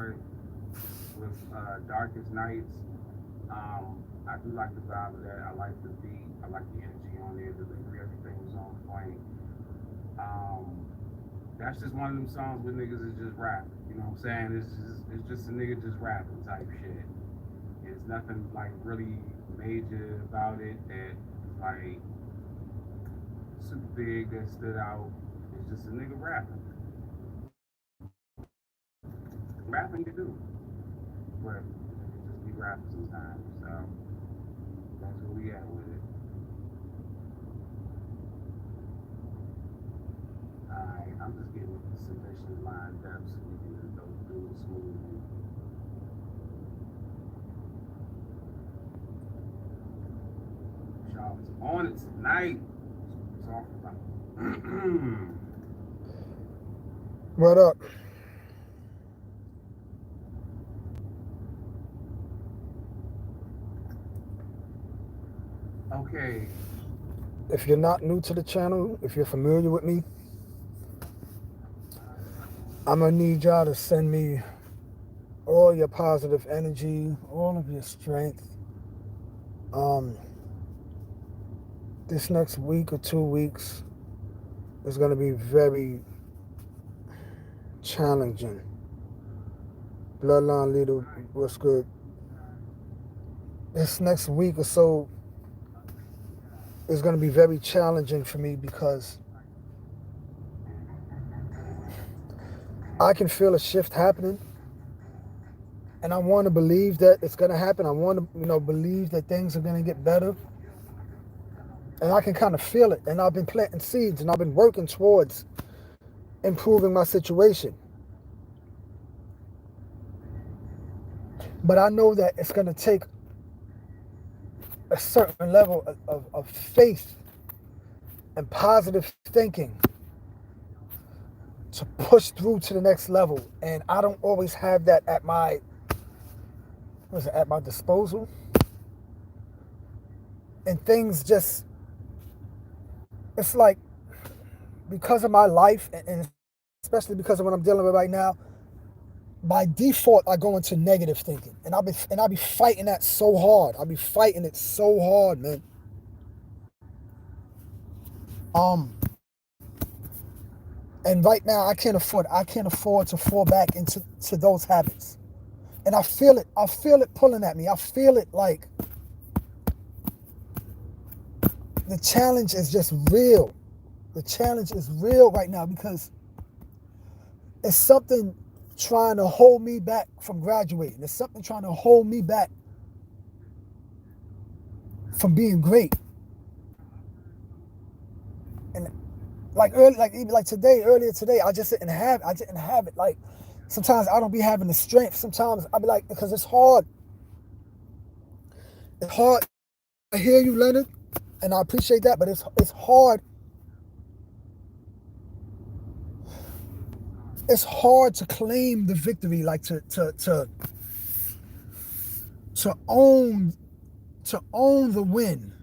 right? With Darkest Nights. I do like the vibe of that. I like the beat. I like the energy on there. The delivery, everything was on point. Um, that's just one of them songs where niggas is just rapping. You know what I'm saying? It's just a nigga just rapping type shit. It's nothing like really major about it that like super big that stood out. It's just a nigga rapping. Rapping you do, but it just be rapping sometimes. So that's where we at with it. Alright, I'm just getting the submissions lined up so we can just go through it smoothly. Y'all was on it tonight. Talk about What up? okay. If you're not new to the channel, if you're familiar with me, I'm gonna need y'all to send me all your positive energy, all of your strength. Um, this next week or 2 weeks is gonna be very challenging. Bloodline leader, what's good? This next week or so is gonna be very challenging for me because I can feel a shift happening, and I want to believe that it's gonna happen. I want to, believe that things are gonna get better, and I can kind of feel it. And I've been planting seeds, and I've been working towards improving my situation. But I know that it's gonna take a certain level of faith and positive thinking to push through to the next level. And I don't always have that at my disposal. And things just, it's like, because of my life, and especially because of what I'm dealing with right now, by default I go into negative thinking, and I'll be fighting that so hard. I'll be fighting it so hard, man. And right now I can't afford to fall back into those habits. And I feel it pulling at me. I feel it like the challenge is just real. The challenge is real right now because it's something trying to hold me back from graduating. There's something trying to hold me back from being great. And earlier today, I didn't have it. Like, sometimes I don't be having the strength. Sometimes I be like, because it's hard. It's hard. I hear you, Leonard, and I appreciate that, but it's hard. It's hard to claim the victory, like to own the win,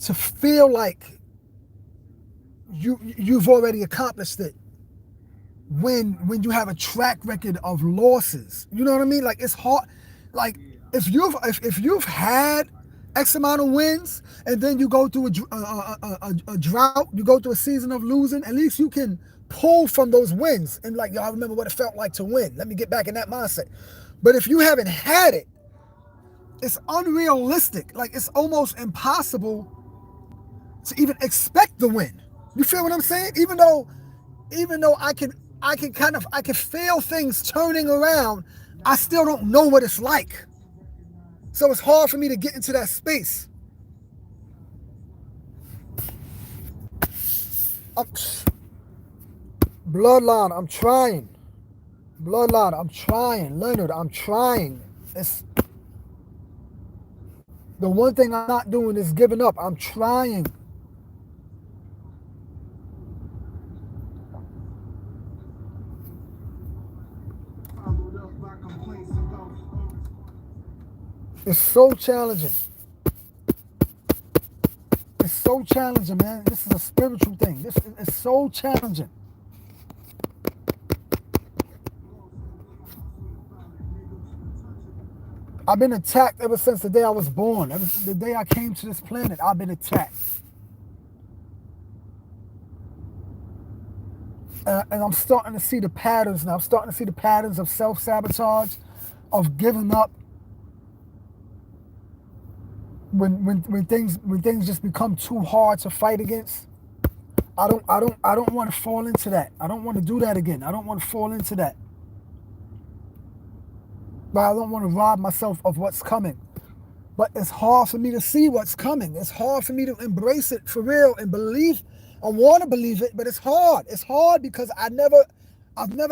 to feel like you've already accomplished it when you have a track record of losses. You know what I mean? Like, it's hard. Like, if you've had X amount of wins, and then you go through a drought, you go through a season of losing, at least you can pull from those wins and like, yo, I remember what it felt like to win. Let me get back in that mindset. But if you haven't had it, it's unrealistic. Like, it's almost impossible to even expect the win. You feel what I'm saying? Even though I can feel things turning around, I still don't know what it's like. So it's hard for me to get into that space. Bloodline, I'm trying. Leonard, I'm trying. It's the one thing I'm not doing is giving up. I'm trying. It's so challenging. It's so challenging, man. This is a spiritual thing. This is so challenging. I've been attacked ever since the day I was born. Ever since the day I came to this planet, I've been attacked. And I'm starting to see the patterns now. I'm starting to see the patterns of self-sabotage, of giving up when things just become too hard to fight against. I don't want to fall into that. I don't want to do that again. I don't want to fall into that. But I don't want to rob myself of what's coming. But it's hard for me to see what's coming. It's hard for me to embrace it for real and believe. I want to believe it, but it's hard. It's hard because I've never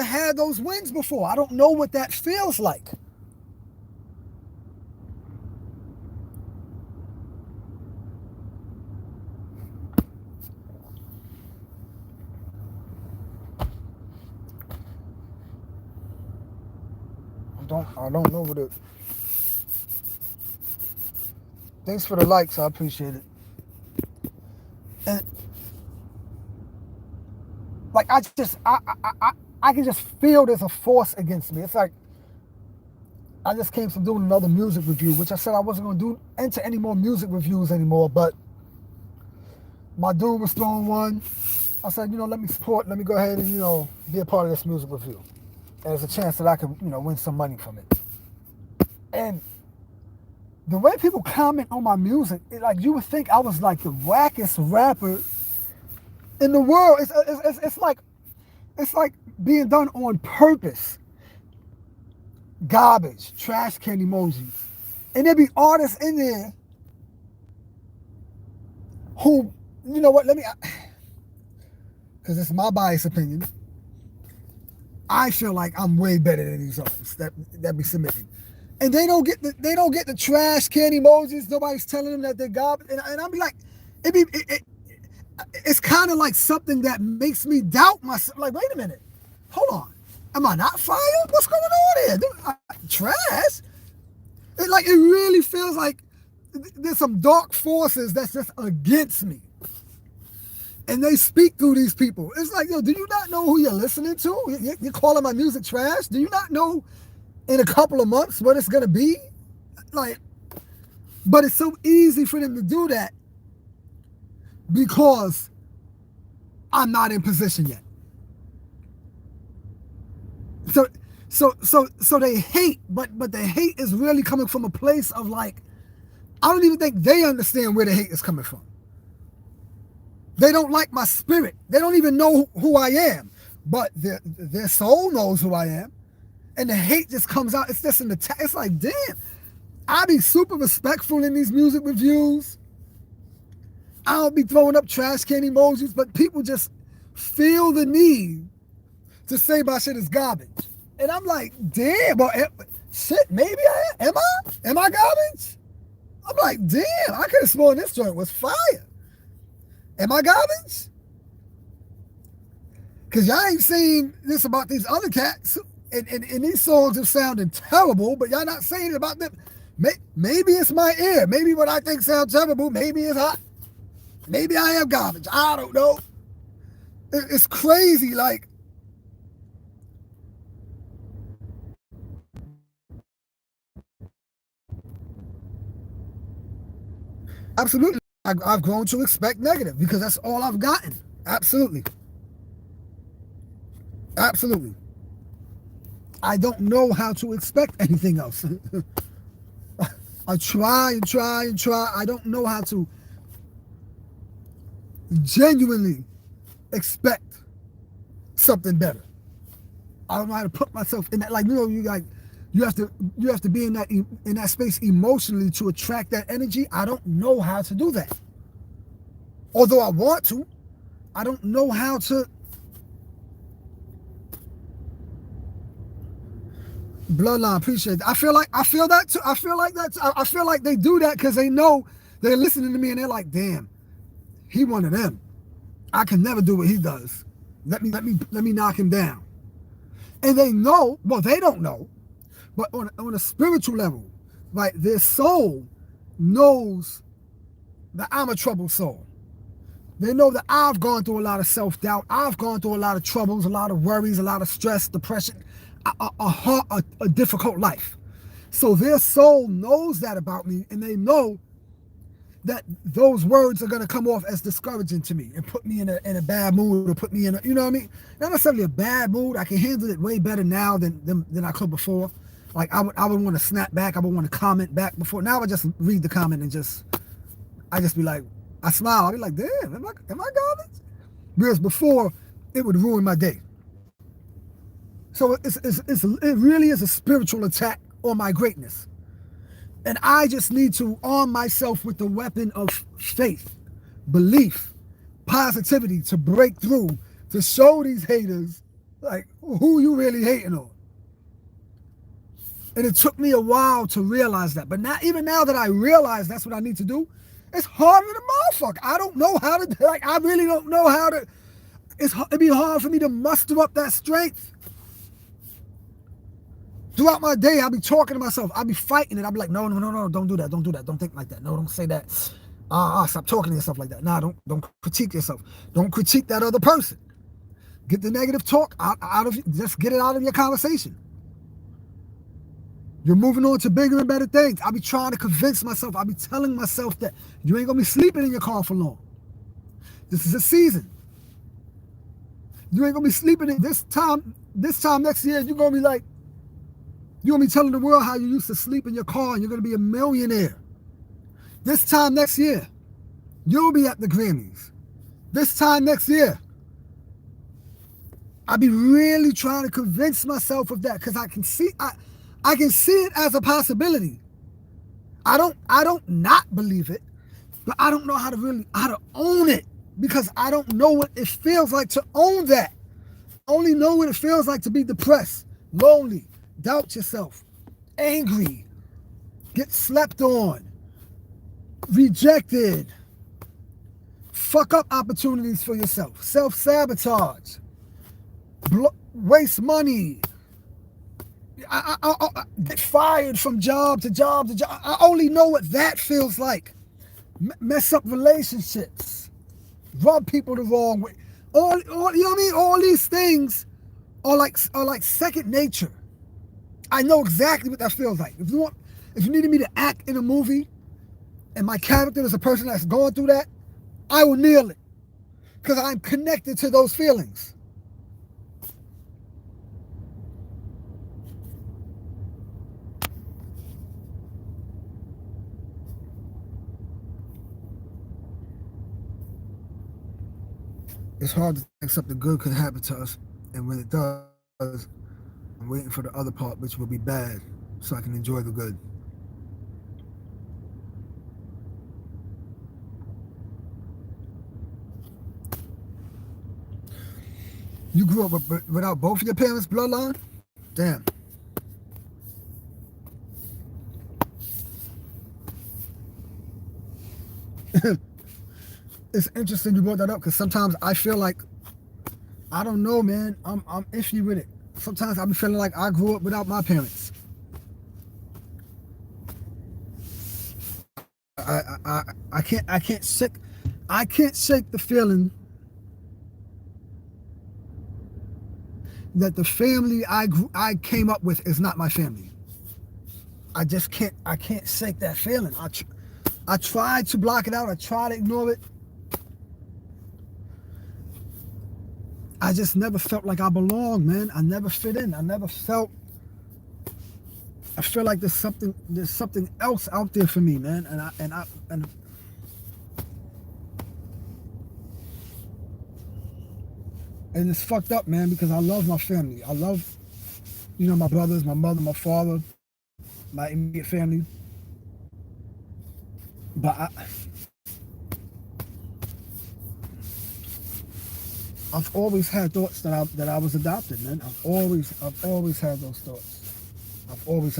had those wins before. I don't know what that feels like. I don't know what it. Thanks for the likes. I appreciate it. And like I can just feel there's a force against me. It's like I just came from doing another music review, which I said I wasn't going to enter any more music reviews anymore. But my dude was throwing one. I said, let me support. Let me go ahead and be a part of this music review. There's a chance that I can, win some money from it. And the way people comment on my music, you would think I was like the wackest rapper in the world. It's like being done on purpose. Garbage, trash can emojis. And there be artists in there who, because it's my biased opinion, I feel like I'm way better than these artists that be submitting, and they don't get the trash can emojis. Nobody's telling them that they're garbage, and I'll be like, it's kind of like something that makes me doubt myself. Like, wait a minute, hold on, am I not fired? What's going on here? Trash? It really feels like there's some dark forces that's just against me. And they speak through these people. It's like, do you not know who you're listening to? You're calling my music trash? Do you not know in a couple of months what it's going to be? But it's so easy for them to do that because I'm not in position yet. So they hate, but the hate is really coming from a place of I don't even think they understand where the hate is coming from. They don't like my spirit. They don't even know who I am. But their soul knows who I am. And the hate just comes out. It's just an attack. It's like, damn. I be super respectful in these music reviews. I don't be throwing up trash can emojis. But people just feel the need to say my shit is garbage. And I'm like, damn. Well, shit, maybe I am. Am I garbage? I'm like, damn. I could have sworn this joint was fire. Am I garbage? Because y'all ain't saying this about these other cats. And these songs are sounding terrible, but y'all not saying it about them. Maybe it's my ear. Maybe what I think sounds terrible. Maybe it's hot. Maybe I am garbage. I don't know. It's crazy. Absolutely. I've grown to expect negative because that's all I've gotten. Absolutely. Absolutely. I don't know how to expect anything else. I try and try and try. I don't know how to genuinely expect something better. I don't know how to put myself in that. You have to be in that space emotionally to attract that energy. I don't know how to do that. Although I want to, I don't know how to. Bloodline, appreciate that. I feel that too. I feel like they do that because they know they're listening to me and they're like, damn, he one of them. I can never do what he does. Let me knock him down. And they know, well, they don't know, but on a spiritual level, their soul knows that I'm a troubled soul. They know that I've gone through a lot of self-doubt. I've gone through a lot of troubles, a lot of worries, a lot of stress, depression, a difficult life. So their soul knows that about me, and they know that those words are going to come off as discouraging to me and put me in a bad mood, or put me in a, you know what I mean? Not necessarily a bad mood. I can handle it way better now than I could before. Like I would want to snap back. I would want to comment back before. Now I just read the comment and I just be like, I smile. I be like, damn, am I garbage? Whereas before, it would ruin my day. So it really is a spiritual attack on my greatness. And I just need to arm myself with the weapon of faith, belief, positivity to break through, to show these haters like who you really hating on. And it took me a while to realize that. But now, even now that I realize that's what I need to do, it's harder than motherfucker. I don't know how to, like, I really don't know how to, it'd be hard for me to muster up that strength. Throughout my day, I'll be talking to myself. I'll be fighting it. I'll be like, no, don't do that. Don't do that. Don't think like that. No, don't say that. Stop talking to yourself like that. Nah, don't critique yourself. Don't critique that other person. Get the negative talk out of you. Just get it out of your conversation. You're moving on to bigger and better things. I'll be trying to convince myself. I'll be telling myself that you ain't gonna be sleeping in your car for long. This is a season. You ain't gonna be sleeping in this time next year, you're gonna be like, you're gonna be telling the world how you used to sleep in your car and you're gonna be a millionaire. This time next year, you'll be at the Grammys. This time next year, I'll be really trying to convince myself of that because I can see it as a possibility. I don't not believe it, but I don't know how to own it because I don't know what it feels like to own that. I only know what it feels like to be depressed, lonely, doubt yourself, angry, get slept on, rejected, fuck up opportunities for yourself, self-sabotage, waste money, I get fired from job to job to job. I only know what that feels like. Mess up relationships, rub people the wrong way. All you know what I mean? All these things are like second nature. I know exactly what that feels like. If you needed me to act in a movie and my character is a person that's going through that, I will nail it because I'm connected to those feelings. It's hard to think something good could happen to us, and when it does, I'm waiting for the other part, which will be bad, so I can enjoy the good. You grew up without both of your parents' bloodline? Damn. It's interesting you brought that up because sometimes I feel like, I don't know, man. I'm iffy with it. Sometimes I'm feeling like I grew up without my parents. I can't shake the feeling that the family I came up with is not my family. I can't shake that feeling. I tried to block it out. I tried to ignore it. I just never felt like I belonged, man. I never fit in. I feel like there's something else out there for me, man. And it's fucked up, man, because I love my family. I love, my brothers, my mother, my father, my immediate family. But I've always had thoughts that I was adopted, man. I've always had those thoughts. Always.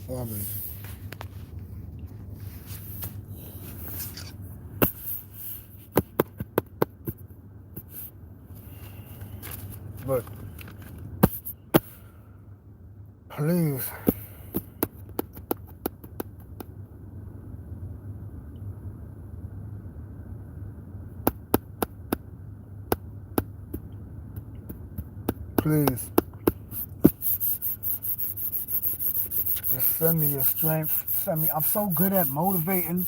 Always. But Please. Please. Just send me your strength. Send me. I'm so good at motivating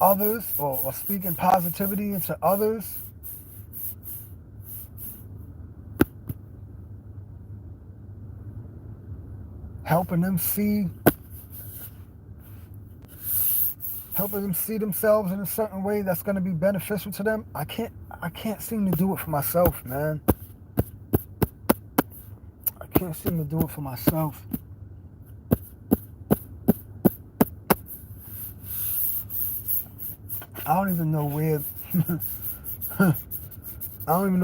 others or speaking positivity into others. Helping them see themselves in a certain way that's going to be beneficial to them. I can't seem to do it for myself, man. I can't seem to do it for myself. I don't even know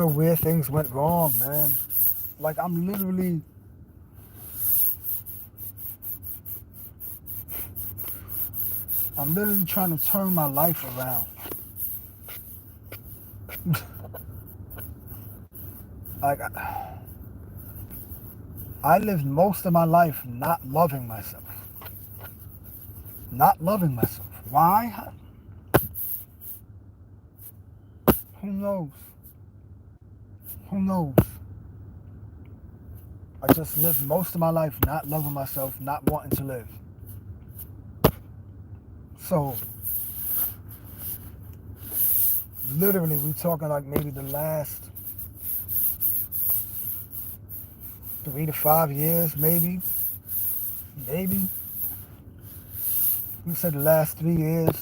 where things went wrong, man. Like I'm literally trying to turn my life around. Like I lived most of my life not loving myself. Not loving myself. Why? Who knows? Who knows? I just lived most of my life not loving myself, not wanting to live. So, literally, we talking like maybe the last 3 to 5 years, maybe. We said the last 3 years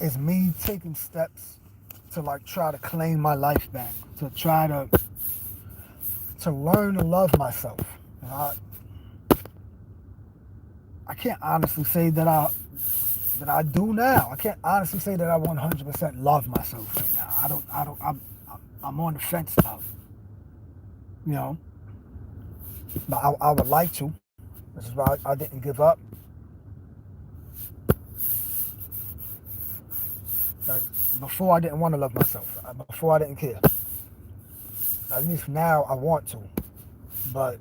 is me taking steps to like try to claim my life back, to try to learn to love myself. I can't honestly say that I do now. I can't honestly say that I 100% love myself right now. I'm on the fence about it. You know, but I would like to. This is why I didn't give up. Like, before I didn't want to love myself. Before I didn't care. At least now I want to. But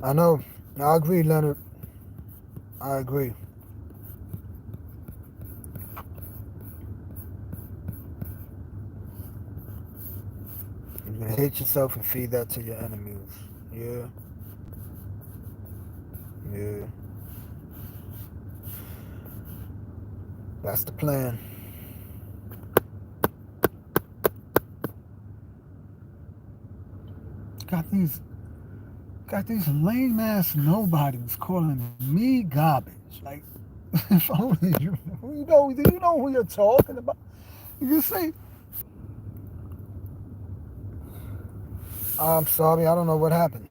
I know. I agree, Leonard. I agree. You're gonna hate yourself and feed that to your enemies. Yeah. Yeah. That's the plan. Got these lame ass nobodies calling me garbage. Like, if only do you know who you're talking about? You say, I'm sorry, I don't know what happened.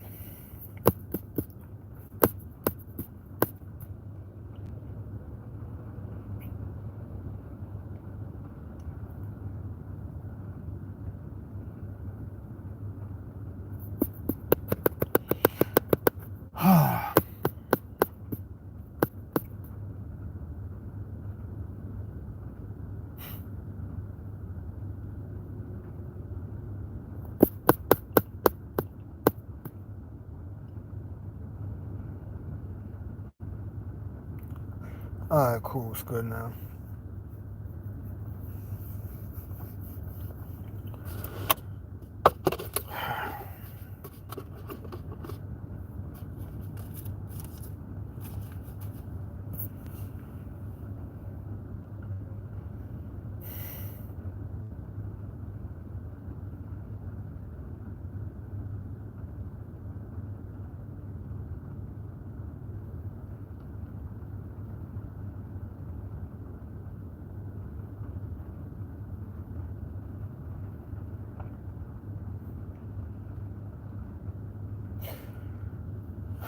Alright, cool, it's good now.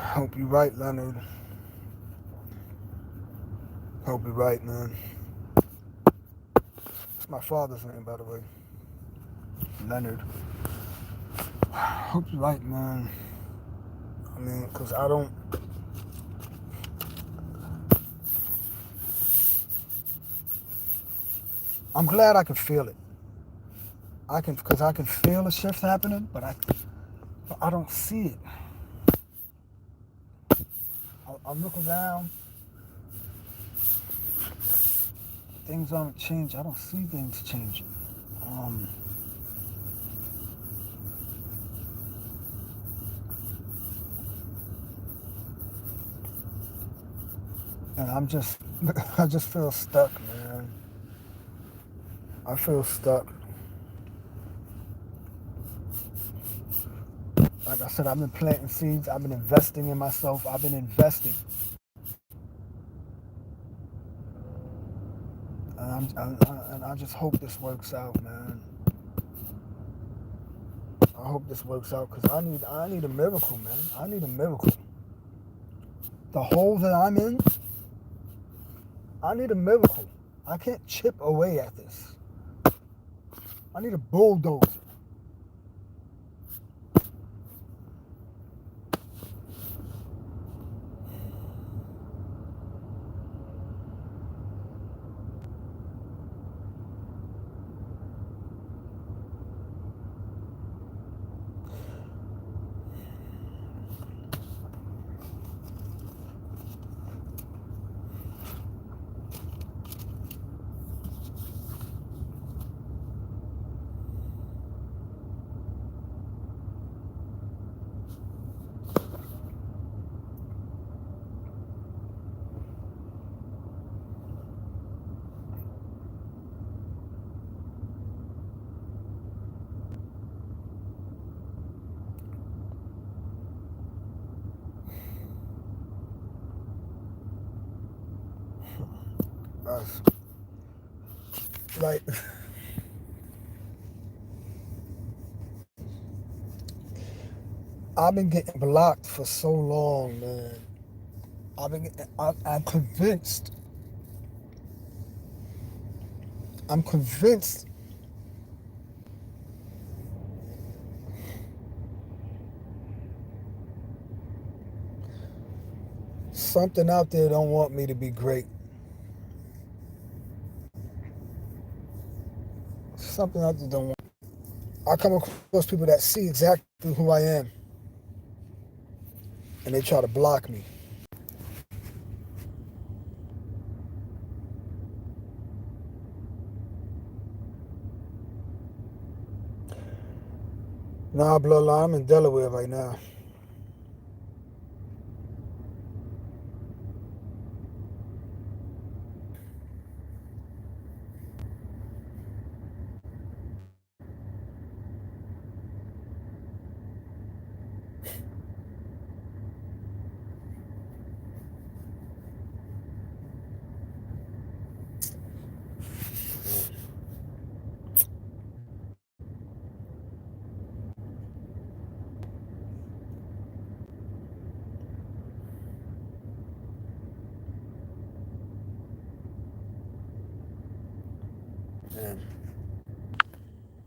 Hope you're right, Leonard. Hope you're right, man. It's my father's name, by the way. Leonard. Hope you're right, man. I mean, because I don't. I'm glad I can feel it. Because I can feel a shift happening, but I don't see it. I look around, things aren't changing. I don't see things changing. And I just feel stuck, man. I feel stuck. Like I said, I've been planting seeds. I've been investing in myself. I've been investing. And I just hope this works out, man. I hope this works out because I need a miracle, man. I need a miracle. The hole that I'm in, I need a miracle. I can't chip away at this. I need a bulldozer. Like, I've been getting blocked for so long, man. I'm convinced. I'm convinced something out there don't want me to be great. Something out there don't want. I come across people that see exactly who I am, and they try to block me. Nah, bloodline. I'm in Delaware right now. Man.